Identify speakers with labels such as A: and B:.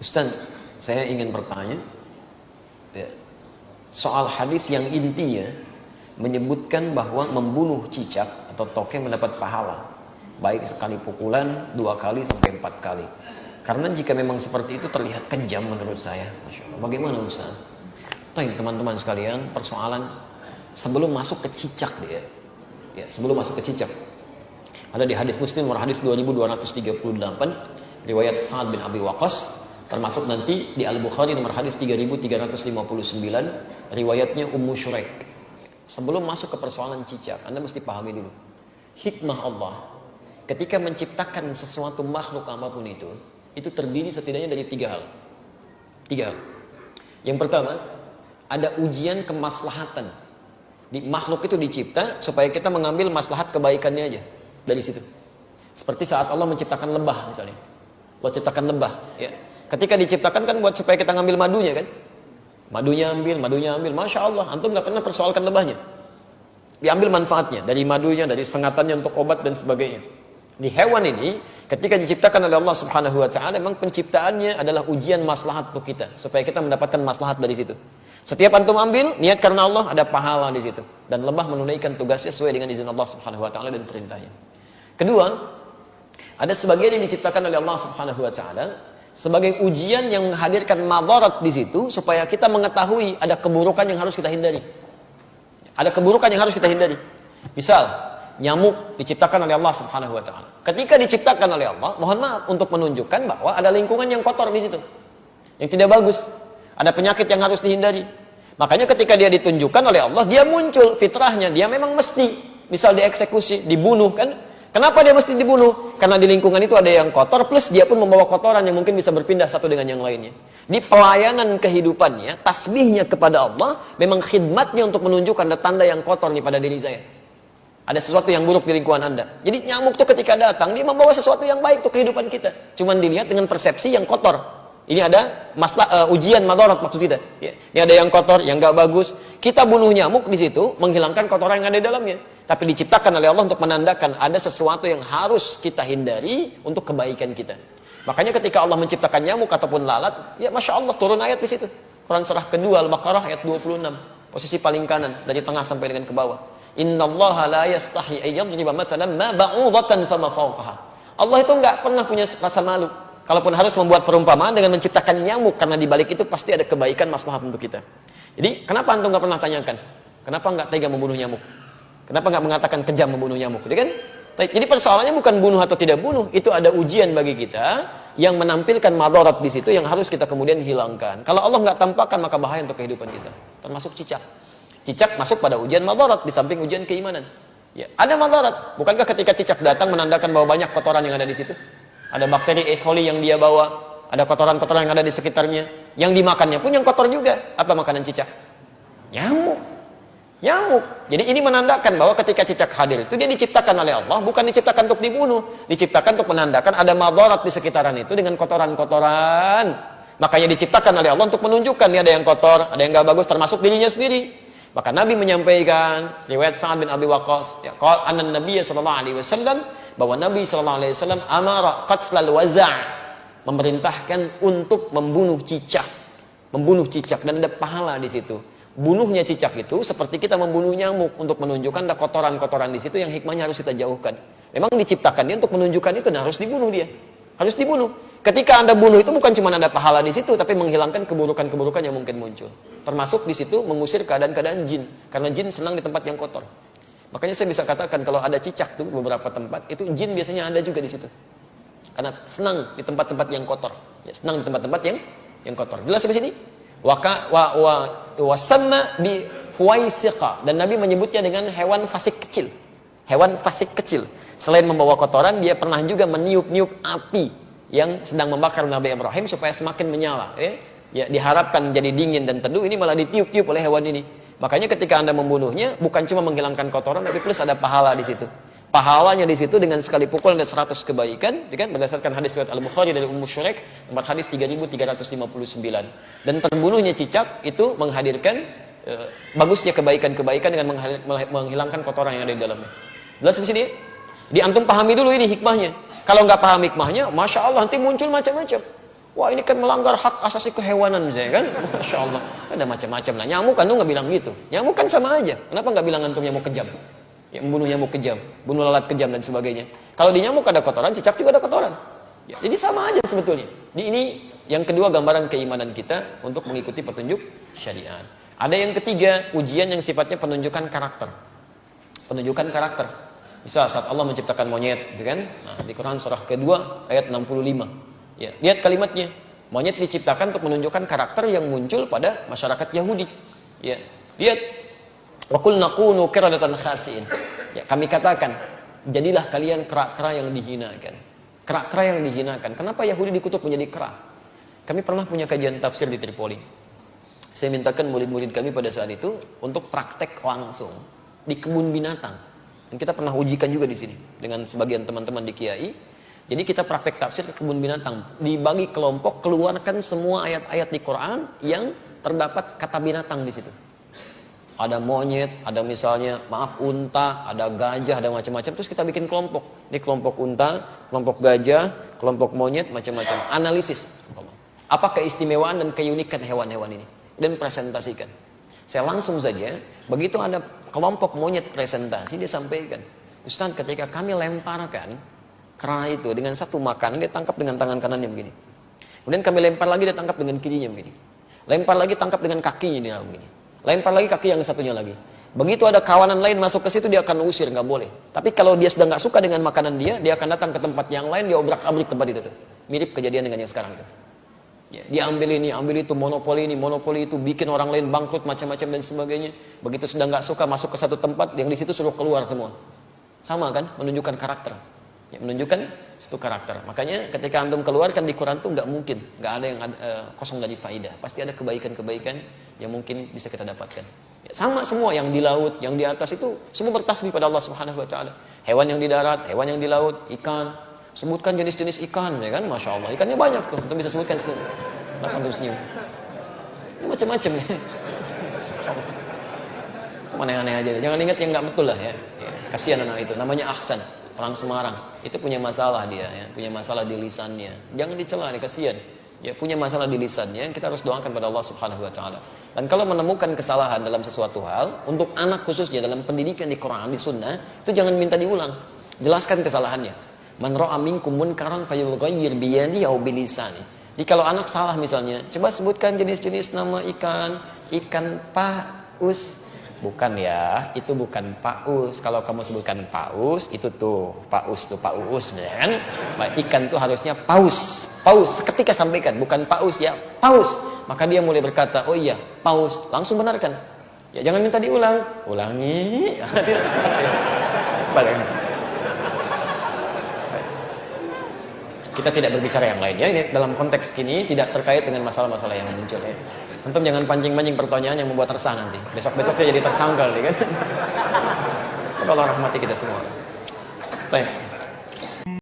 A: Ustaz, saya ingin bertanya ya, soal hadis yang intinya menyebutkan bahwa membunuh cicak atau toke mendapat pahala, baik sekali pukulan, 2 kali sampai 4 kali. Karena jika memang seperti itu terlihat kejam menurut saya. Masya Allah. Bagaimana Ustaz? Teman-teman sekalian, persoalan sebelum masuk ke cicak dia. Ya, sebelum masuk ke cicak. Ada di hadis Muslim nomor hadis 2238 riwayat Sa'ad bin Abi Waqqas, termasuk nanti di Al-Bukhari nomor hadis 3359 riwayatnya Ummu Syuraik. Sebelum masuk ke persoalan cicak, Anda mesti pahami dulu hikmah Allah ketika menciptakan sesuatu makhluk apapun itu terdiri setidaknya dari 3 hal. 3 hal. Yang pertama, ada ujian kemaslahatan. Di makhluk itu dicipta supaya kita mengambil maslahat kebaikannya aja dari situ. Seperti saat Allah menciptakan lebah misalnya. Allah ciptakan lebah, ya. Ketika diciptakan kan buat supaya kita ngambil madunya kan. Madunya ambil, Masya Allah, antum gak pernah persoalkan lebahnya. Diambil manfaatnya, dari madunya, dari sengatannya untuk obat dan sebagainya. Di hewan ini, ketika diciptakan oleh Allah Subhanahu wa Ta'ala, memang penciptaannya adalah ujian maslahat untuk kita, supaya kita mendapatkan maslahat dari situ. Setiap antum ambil, niat karena Allah, ada pahala di situ. Dan lebah menunaikan tugasnya sesuai dengan izin Allah Subhanahu wa Ta'ala dan perintahnya. Kedua, ada sebagian yang diciptakan oleh Allah Subhanahu wa Ta'ala sebagai ujian yang menghadirkan madarat di situ, supaya kita mengetahui ada keburukan yang harus kita hindari. Ada keburukan yang harus kita hindari. Misal, nyamuk diciptakan oleh Allah Subhanahu wa Ta'ala. Ketika diciptakan oleh Allah, mohon maaf untuk menunjukkan bahwa ada lingkungan yang kotor di situ, yang tidak bagus. Ada penyakit yang harus dihindari. Makanya ketika dia ditunjukkan oleh Allah, dia muncul fitrahnya, dia memang mesti, misal dieksekusi, dibunuh kan? Kenapa dia mesti dibunuh? Karena di lingkungan itu ada yang kotor, plus dia pun membawa kotoran yang mungkin bisa berpindah satu dengan yang lainnya. Di pelayanan kehidupannya, tasbihnya kepada Allah, memang khidmatnya untuk menunjukkan ada tanda yang kotor nih pada diri saya. Ada sesuatu yang buruk di lingkungan Anda. Jadi nyamuk itu ketika datang, dia membawa sesuatu yang baik untuk kehidupan kita. Cuman dilihat dengan persepsi yang kotor. Ini ada ujian madarat maksud kita. Ya. Ini ada yang kotor, yang gak bagus. Kita bunuh nyamuk di situ, menghilangkan kotoran yang ada di dalamnya. Tapi diciptakan oleh Allah untuk menandakan ada sesuatu yang harus kita hindari untuk kebaikan kita. Makanya ketika Allah menciptakan nyamuk ataupun lalat, ya Masya Allah turun ayat di situ. Quran surah kedua Al-Baqarah ayat 26. Posisi paling kanan, dari tengah sampai dengan ke bawah. Innallaha la yastahi ayyadriba mathalan ma ba'udatan fama fawqaha. Allah itu enggak pernah punya rasa malu. Kalaupun harus membuat perumpamaan dengan menciptakan nyamuk, karena di balik itu pasti ada kebaikan maslahat untuk kita. Jadi, kenapa antum enggak pernah tanyakan? Kenapa enggak tega membunuh nyamuk? Kenapa enggak mengatakan kejam membunuh nyamuk? Jadi persoalannya bukan bunuh atau tidak bunuh, itu ada ujian bagi kita yang menampilkan madarat di situ yang harus kita kemudian hilangkan. Kalau Allah enggak tampakkan, maka bahaya untuk kehidupan kita. Termasuk cicak. Cicak masuk pada ujian madarat di samping ujian keimanan. Ya, ada madarat. Bukankah ketika cicak datang menandakan bahwa banyak kotoran yang ada di situ? Ada bakteri E. coli yang dia bawa, ada kotoran-kotoran yang ada di sekitarnya. Yang dimakannya pun yang kotor juga. Apa makanan cicak? Nyamuk. Jadi ini menandakan bahwa ketika cicak hadir itu dia diciptakan oleh Allah, bukan diciptakan untuk dibunuh, diciptakan untuk menandakan ada madarat di sekitaran itu dengan kotoran-kotoran. Makanya diciptakan oleh Allah untuk menunjukkan nih ada yang kotor, ada yang gak bagus, termasuk dirinya sendiri. Maka Nabi menyampaikan riwayat Sa'ad bin Abi Waqqas, ya, qala anna Nabiy sallallahu alaihi wasallam, bahwa Nabi sallallahu alaihi wasallam amara qatlal waza', memerintahkan untuk membunuh cicak dan ada pahala di situ. Bunuhnya cicak itu seperti kita membunuh nyamuk untuk menunjukkan ada kotoran-kotoran di situ yang hikmahnya harus kita jauhkan. Memang diciptakan dia untuk menunjukkan itu dan harus dibunuh dia. Harus dibunuh. Ketika Anda bunuh itu bukan cuma ada pahala di situ, tapi menghilangkan keburukan-keburukan yang mungkin muncul. Termasuk di situ mengusir keadaan-keadaan jin, karena jin senang di tempat yang kotor. Makanya saya bisa katakan kalau ada cicak tuh beberapa tempat, itu jin biasanya ada juga di situ. Karena senang di tempat-tempat yang kotor. Ya, senang di tempat-tempat yang kotor. Jelas di sini? Wasamma bi fuwaisiqa, dan Nabi menyebutnya dengan hewan fasik kecil. Hewan fasik kecil. Selain membawa kotoran, dia pernah juga meniup-niup api yang sedang membakar Nabi Ibrahim supaya semakin menyala. Ya, diharapkan menjadi dingin dan teduh, ini malah ditiup-tiup oleh hewan ini. Makanya ketika Anda membunuhnya, bukan cuma menghilangkan kotoran, tapi plus ada pahala di situ. Pahalanya di situ dengan sekali pukul ada 100 kebaikan, kan? Berdasarkan hadis riwayat Al-Bukhari dari Ummu Syuraik, nomor hadis 3359. Dan terbunuhnya cicak itu menghadirkan bagusnya kebaikan-kebaikan dengan menghilangkan kotoran yang ada di dalamnya. Jelas di sini? Di antum pahami dulu ini hikmahnya. Kalau nggak paham hikmahnya, Masya Allah nanti muncul macam-macam. Wah ini kan melanggar hak asasi kehewanan misalnya kan. Masya Allah. Ada macam-macam lah. Nyamuk kan tuh nggak bilang gitu. Nyamuk kan sama aja. Kenapa nggak bilang antum nyamuk kejam? Ya, membunuh nyamuk kejam, bunuh lalat kejam dan sebagainya. Kalau di nyamuk ada kotoran, cicak juga ada kotoran. Ya, jadi sama aja sebetulnya. Ini yang kedua gambaran keimanan kita untuk mengikuti petunjuk syariat. Ada yang ketiga, ujian yang sifatnya penunjukan karakter. Penunjukan karakter. Misal saat Allah menciptakan monyet, gitu kan? Nah, di Quran surah kedua ayat 65. Ya, lihat kalimatnya. Monyet diciptakan untuk menunjukkan karakter yang muncul pada masyarakat Yahudi. Ya, lihat. Wa qulna kunu qiradatan khasiin. Ya, kami katakan, jadilah kalian kera-kera yang dihinakan. Kera-kera yang dihinakan. Kenapa Yahudi dikutuk menjadi kera? Kami pernah punya kajian tafsir di Tripoli. Saya mintakan murid-murid kami pada saat itu untuk praktek langsung di kebun binatang. Dan kita pernah ujikan juga di sini dengan sebagian teman-teman di Kiai. Jadi kita praktek tafsir ke kebun binatang. Dibagi kelompok, keluarkan semua ayat-ayat di Quran yang terdapat kata binatang di situ. Ada monyet, ada misalnya, maaf, unta, ada gajah, ada macam-macam. Terus kita bikin kelompok. Ini kelompok unta, kelompok gajah, kelompok monyet, macam-macam. Analisis. Apa keistimewaan dan keunikan hewan-hewan ini? Dan presentasikan. Saya langsung saja, begitu ada kelompok monyet presentasi, dia sampaikan. Ustaz, ketika kami lemparkan kera itu dengan satu makanan, dia tangkap dengan tangan kanannya begini. Kemudian kami lempar lagi, dia tangkap dengan kirinya begini. Lempar lagi, tangkap dengan kakinya dia begini. Lempar lagi kaki yang satunya lagi. Begitu ada kawanan lain masuk ke situ, dia akan usir, nggak boleh. Tapi kalau dia sudah nggak suka dengan makanan dia akan datang ke tempat yang lain, dia obrak-abrik tempat itu tuh. Mirip kejadian dengan yang sekarang itu. Ya, dia ambil ini, ambil itu, monopoli ini, monopoli itu, bikin orang lain bangkrut, macam-macam dan sebagainya. Begitu sudah nggak suka masuk ke satu tempat, yang di situ suruh keluar semua. Sama kan, menunjukkan karakter. Ya, menunjukkan satu karakter. Makanya ketika antum keluarkan di Quran tuh nggak mungkin, nggak ada yang kosong dari faidah. Pasti ada kebaikan-kebaikan yang mungkin bisa kita dapatkan. Ya, sama semua yang di laut, yang di atas itu semua bertasbih pada Allah Subhanahu Wa Taala. Hewan yang di darat, hewan yang di laut, ikan. Sebutkan jenis-jenis ikan, ya kan? Masya Allah, ikannya banyak tuh. Antum bisa sebutkan sedikit. Kenapa antum senyum? Macam-macam ya. Aneh-aneh aja. Jangan ingat yang nggak betul lah ya. Kasihan anak itu. Namanya Ahsan. Orang Semarang itu punya masalah dia ya, punya masalah di lisannya. Jangan dicela, kasihan. Ya, punya masalah di lisannya, kita harus doakan pada Allah Subhanahu wa taala. Dan kalau menemukan kesalahan dalam sesuatu hal, untuk anak khususnya dalam pendidikan di Quran, di sunnah, itu jangan minta diulang. Jelaskan kesalahannya. Man ra'a minkum munkaran falyughayyir bi yadihi aw bi lisani. Jadi kalau anak salah misalnya, coba sebutkan jenis-jenis nama ikan, ikan paus. Bukan ya, itu bukan paus. Kalau kamu sebutkan paus, itu tuh paus tuh paus, ya kan? Ikan tuh harusnya paus. Paus, seketika sampaikan, bukan paus ya, paus. Maka dia mulai berkata, oh iya, paus. Langsung benarkan. Ya jangan minta diulang. Ulangi. Balik. Kita tidak berbicara yang lain ya. Ini dalam konteks kini tidak terkait dengan masalah-masalah yang muncul ya. Antum jangan pancing-pancing pertanyaan yang membuat resah nanti. Besok-besoknya jadi tersangkal ya kan. Semoga Allah rahmati kita semua. Baik.